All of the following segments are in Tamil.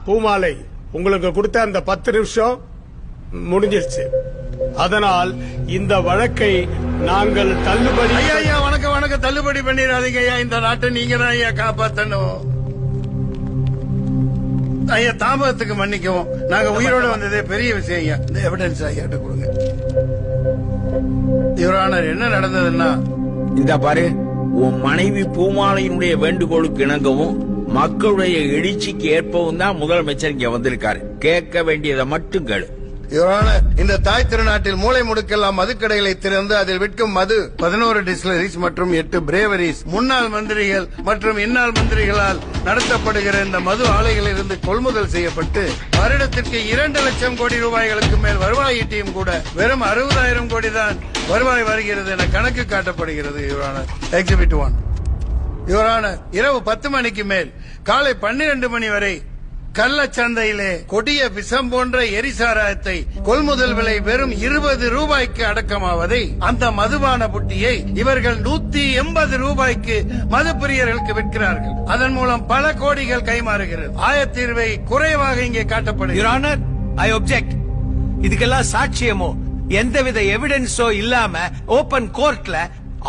பூமாலை உங்களுக்கு கொடுத்த அந்த 10 நிமிஷம் முடிஞ்சிருச்சு. அதனால் இந்த வழக்கை நாங்கள் தள்ளுபடி. ஐயா வணக்கம் தள்ளுபடி பண்ணிடாதீங்க ஐயா. இந்த நாட்டை நீங்க தான் ஐயா காப்பாத்தணும். ஐயா தாமதத்துக்கு மன்னிக்கவும். நாங்க உயிரோட வந்ததே பெரிய விஷயம் ஐயா. இந்த எவிடன்ஸ் ஐயா கொடுங்க. யுவர் ஆனர், என்ன நடந்ததுன்னா, இந்த பாரு, உன் மனைவி பூமாலையினுடைய வேண்டுகோளுக்கு இணங்கவும் மக்களுடைய எழுச்சிக்கு ஏற்பவும் தான் முதலமைச்சர் இங்க வந்திருக்காரு. கேட்க வேண்டியதை மட்டும் கேளு. யுவர் ஆனர், இந்த தாய் திருநாட்டில் மூளை முடுக்கெல்லாம் மதுக்கடைகளை திறந்து அதில் விற்கும் மது 11 டிஸ்டிலரிஸ் மற்றும் 8 பிரேவரிஸ் முன்னாள் மந்திரிகள் மற்றும் இன்னாள் மந்திரிகளால் நடத்தப்படுகிற இந்த மது ஆலைகளில் இருந்து கொள்முதல் செய்யப்பட்டு வருடத்திற்கு 2 லட்சம் கோடி ரூபாய்களுக்கு மேல் வருவாய் ஈட்டியும் கூட வெறும் 60,000 கோடி தான் வருவாய் வருகிறது என கணக்கு காட்டப்படுகிறது. Your honour, exhibit 1. Your honour, இரவு 10 மணிக்கு மேல் காலை 12 மணி வரை கள்ளச்சந்தையிலே கொடிய விஷம் போன்ற எரிசாராயத்தை கொள்முதல் விலை வெறும் 20 ரூபாய்க்கு அடக்கமாவதை, அந்த மதுபான புட்டியை இவர்கள் 180 ரூபாய்க்கு மது பிரியர்களுக்கு விற்கிறார்கள். அதன் மூலம் பல கோடிகள் கைமாறுகிறது. ஆயத்தீர்வை குறைவாக இங்கே காட்டப்படுகிறது. I object. இதுக்கெல்லாம் சாட்சியமோ எந்தவித எவிடன்ஸோ இல்லாம ஓபன் கோர்ட்ல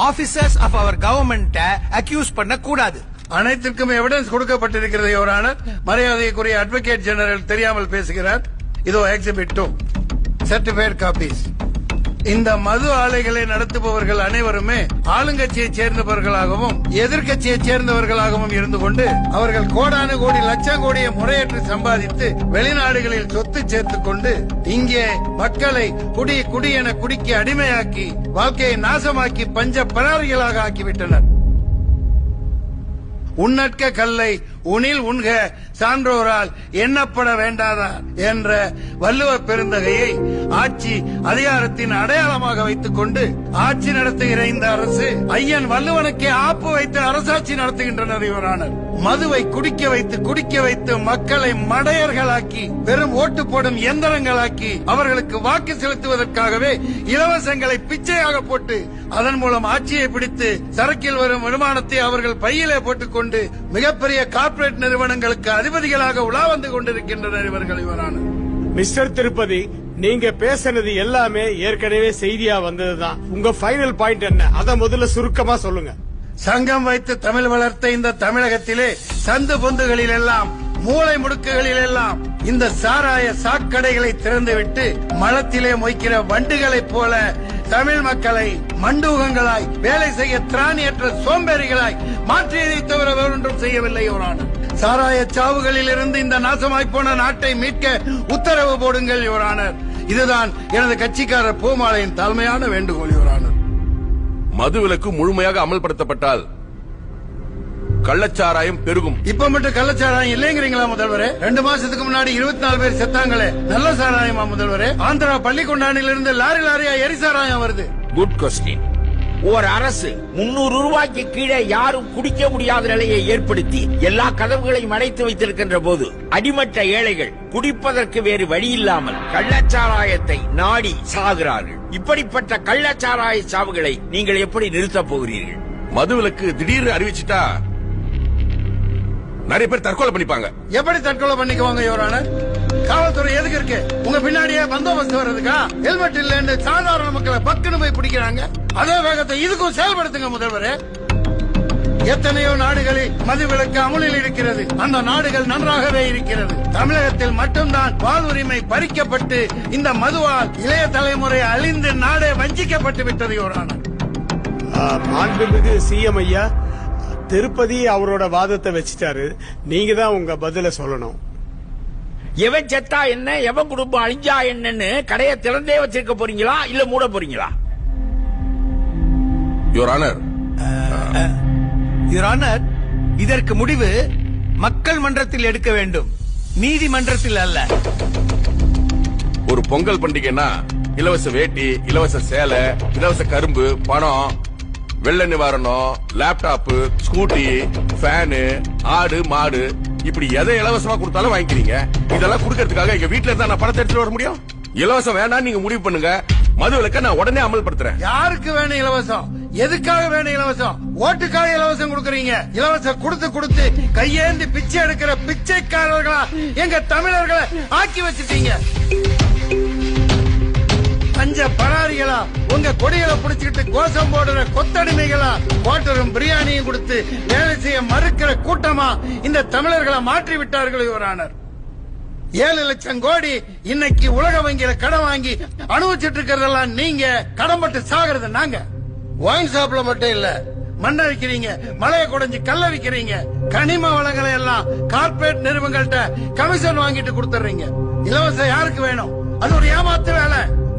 officers of our government accuse பண்ண கூடாது. அனைத்திற்கும் எவிடன்ஸ் கொடுக்கப்பட்டிருக்கிறது யுவர் ஆனர். மரியாதைக்குரிய அட்வொகேட் ஜெனரல் தெரியாமல் பேசுகிறார். இதோ எக்ஸிபிட் 2, சர்டிபிகேட் காப்பீஸ். இந்த மது ஆலைகளை நடத்துபவர்கள் அனைவருமே ஆளுங்கட்சியை சேர்ந்தவர்களாகவும் எதிர்கட்சியை சேர்ந்தவர்களாகவும் இருந்து கொண்டு அவர்கள் கோடானு கோடி லட்சம் கோடியை முறையற்று சம்பாதித்து வெளிநாடுகளில் சொத்து சேர்த்துக் கொண்டு இங்கே மக்களை குடி என குடிக்கு அடிமையாக்கி வாழ்க்கையை நாசமாக்கி பஞ்ச பராரிகளாக ஆக்கிவிட்டனர். உன்னற்க கல்லை உனில் உண்க சான்றோரால் எண்ணப்பட வேண்டாதா என்ற வள்ளுவ பெருந்தகையை ஆட்சி அதிகாரத்தின் அடையாளமாக வைத்துக் கொண்டு ஆட்சி நடத்துகிற இந்த அரசு ஐயன் வள்ளுவனுக்கே ஆப்பு வைத்து அரசாட்சி நடத்துகின்றனர். இவரானர் மதுவை குடிக்க வைத்து மக்களை மடையர்களாக்கி வெறும் ஓட்டு போடும் எந்திரங்களாக்கி அவர்களுக்கு வாக்கு செலுத்துவதற்காகவே இலவசங்களை பிச்சையாக போட்டு அதன் மூலம் ஆட்சியை பிடித்து சரக்கில் வரும் வருமானத்தை அவர்கள் பையிலே போட்டுக்கொண்டு மிகப்பெரிய கார்ப்பரேட் நிறுவனங்களுக்கு அதிபதிகளாக உலா வந்து கொண்டிருக்கின்றனர் இவர்கள். இவரான மிஸ்டர் திருப்பதி, நீங்க பேசுனது எல்லாமே ஏற்கனவே செய்தியா வந்ததுதான். உங்க ஃபைனல் பாயிண்ட் என்ன? அத முதல்ல சுருக்கமா சொல்லுங்க. சங்கம் வைத்து தமிழ் வளர்த்த இந்த தமிழகத்திலே சந்து பொந்துகளில் எல்லாம் மூளை முடுக்குகளில் எல்லாம் இந்த சாராய சாக்கடைகளை திறந்துவிட்டு மலத்திலே மொய்க்கிற வண்டுகளைப் போல தமிழ் மக்களை மண்டூகங்களாய் வேலை செய்ய திராணியற்ற சோம்பேறிகளாய் மாற்றியதை தவிர வேறொன்றும் செய்யவில்லை. யுவரானர், சாராய சாவுகளில் இருந்து இந்த நாசமாய் போன நாட்டை மீட்க உத்தரவு போடுங்கள். யுவரானர், இதுதான் எனது கட்சிக்காரர் பூமாலையின் தாழ்மையான வேண்டுகோள். யுவரானர், மதுவிலக்கு முழுமையாக அமல்படுத்தப்பட்டால் கள்ளச்சாராயம் பெருகும். இப்ப மட்டும் கள்ளச்சாராயம் இல்லைங்கிறீங்களா முதல்வரே? 2 மாசத்துக்கு முன்னாடி 24 பேர் செத்தாங்களே, நல்ல சாராயமா முதல்வரே? ஆந்திரா பள்ளிக்கொண்டானிலிருந்து லாரியா எரிசாராயம் வருது. Good question. ஒரு அரசு 300 ரூபாய்க்கு கீழே யாரும் குடிக்க முடியாத நிலையை ஏற்படுத்தி எல்லா கதவுகளையும் அடைத்து வைத்திருக்கின்ற போது அடிமட்ட ஏழைகள் குடிப்பதற்கு வேறு வழி இல்லாமல் கள்ளச்சாராயத்தை நாடி சாகிறார்கள். இப்படிப்பட்ட கள்ளச்சாராய சாவுகளை நீங்கள் எப்படி நிறுத்தப் போகிறீர்கள்? மதுவிலக்கு திடீர்னு அறிவிச்சிட்டா நிறைய பேர் தற்கொலை பண்ணிப்பாங்க. எப்படி தற்கொலை பண்ணிக்குவாங்க? யுவரானர், காவல்துறை எதுக்கு இருக்கு? உங்க பின்னாடியே பந்தோபஸ்து வர்றதுக்கா? ஹெல்மெட் இல்லன்னு சாதாரண மக்களை பக்குன்னு போய் பிடிக்கிறாங்க. அதே வேகத்தை இதுக்கும் செயல்படுத்துங்க முதல்வரே. எத்தனையோ நாடுகளில் மதுவிலக்கு அமலில் இருக்கிறது. அந்த நாடுகள் நன்றாகவே இருக்கிறது. தமிழகத்தில் மட்டும்தான் வாழ்வுரிமை பறிக்கப்பட்டு இந்த மதுவால் இளைய தலைமுறை அழிந்து நாடே வஞ்சிக்கப்பட்டு விட்டது. யுவரானர், மாண்புமிகு சிஎம் ஐயா, திருப்பதி அவரோட வாதத்தை வச்சுட்டாரு. நீங்க தான் உங்க பதில சொல்லணும். எவன் செத்தா என்ன, எவன் குடும்பம் அழிஞ்சா என்னன்னு கடையை திறந்தே வச்சிருக்க போறீங்களா இல்ல மூட போறீங்களா? யுவர் ஆனர், யுவர் ஆனர், இதற்கு முடிவு மக்கள் மன்றத்தில் எடுக்க வேண்டும், நீதிமன்றத்தில் அல்ல. ஒரு பொங்கல் பண்டிகைன்னா இலவச வேட்டி, இலவச சேலை, இலவச கரும்பு, பணம், வெள்ள நிவாரணம், லேப்டாப், ஸ்கூட்டி, ஃபேனு, ஆடு மாடு, இப்படி எதை இலவசமா கொடுத்தாலும் வாங்கிக்கிறீங்க. இதெல்லாம் கொடுக்கறதுக்காக எங்க வீட்டுல இருந்தா நான் பணத்தை எடுத்துட்டு வர முடியும்? இலவசம் வேணாம், நீங்க முடிவு பண்ணுங்க. மதுவிலக்க நான் உடனே அமல்படுத்துறேன். யாருக்கு வேணும் இலவசம்? எதுக்காக வேணும் இலவசம்? ஓட்டுக்காக இலவசம் கொடுக்கறீங்க. இலவசம் கொடுத்து கையேந்தி பிச்சை எடுக்கிற பிச்சைக்காரர்களா எங்க தமிழர்களை ஆக்கி வச்சிட்டீங்க. பஞ்ச பராரிகளா உங்க கொடிகளை பிடிச்சிட்டு கோஷம் போடுற கொத்தடிமைகளா குவார்டரும் பிரியாணியும் கொடுத்து வேலை செய்ய மறுக்கிற கூட்டமா இந்த தமிழர்களை மாற்றி விட்டார்கள் யுவரானர். 7 லட்சம் கோடி இன்னைக்கு உலக வங்கியில கடன் வாங்கி அனுபவிச்சுட்டு இருக்கிறதெல்லாம் நீங்க, கடன்பட்டு சாகிறது நாங்க. ஒயின் ஷாப்ல மட்டும் இல்ல, மண்ணை விக்கிறீங்க, மலையை குடைஞ்சு கல்ல விக்கிறீங்க, கனிம வளங்களை எல்லாம் கார்பரேட் நிறுவனங்கள்ட்ட கமிஷன் வாங்கிட்டு கொடுத்துறீங்க. இலவசம் யாருக்கு வேணும்? அது ஒரு ஏமாத்து வேலை.